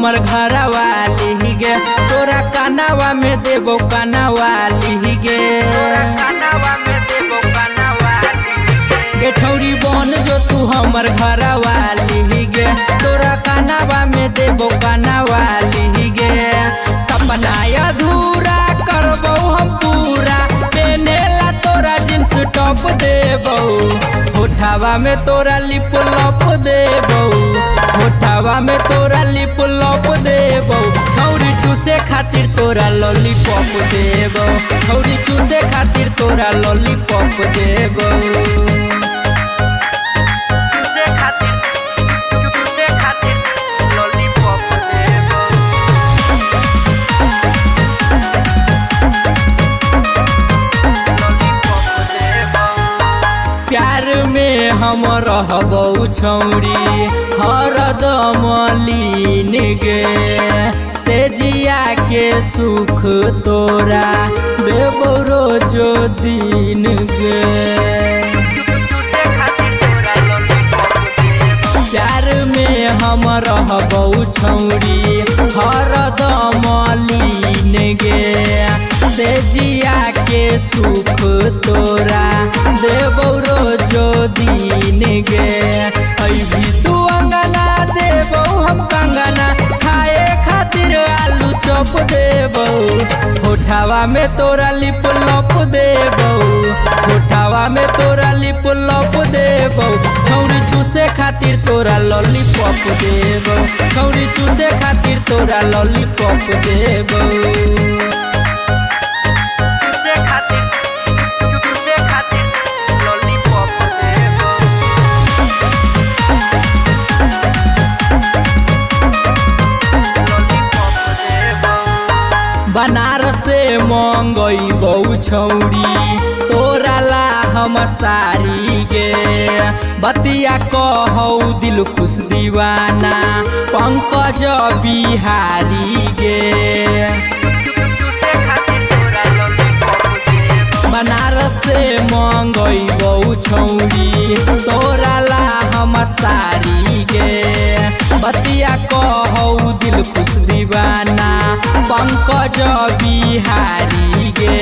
हमर घर वाली गे तोरा कानावा में देबो काना वाली गे गे छौरी बन जो तू हमर घर वाली गे तोरा कानावा में देबो काना वाली गे सपना अधूरा करबो हम पूरा पेनेला तोरा जींस टॉप देबो होठावा में तोरा लिप लॉप देबो होठावा में तोरा लिप लॉप देबो छौरी चूसे खातिर तोरा लॉलीपॉप देबो छौरी चूसे खातिर तोरा लॉलीपॉप देबो प्यार में हम रहबो छौरी हरदम लीन गे से जिया के सुख तोरा देबो रोजो दिन गे प्यार में हम रहबो छौरी हरदम लीन गे से जिया के सुख तोरा देबो रोजो दिन गे अभी तू अंगना देबो हम कंगना खाए खातिर आलू चॉप देबो होठावा में तोरा लिप लॉप देबो होठावा में तोरा लिप लॉप देबो छौरी चूसे खातिर तोरा लॉलीपॉप देबो छौरी चूसे खातिर तोरा लॉलीपॉप देबो बनारस से मंगईबो छौरी तोरा ला हम सारी गे बतिया कहौ दिल खुश दीवाना पंकज बिहारी गे बनारस से मंगईबो छौरी तोरा ला हम सारी गे बतिया कहौ दिल खुश दीवाना पंकज बिहारी गे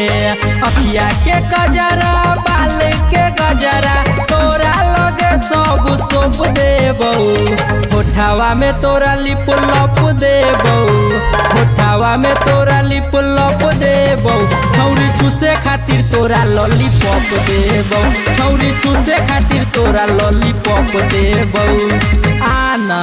अखिया के गजरा बाल के गजरा तोरा लगे सब सौंप देबो होठावा में तोरा लिप लॉप देबो होठावा में तोरा लिप लॉप देबो छौरी चूसे खातिर तोरा लॉलीपॉप देबो छौरी चूसे खातिर तोरा लॉलीपॉप देबो आना।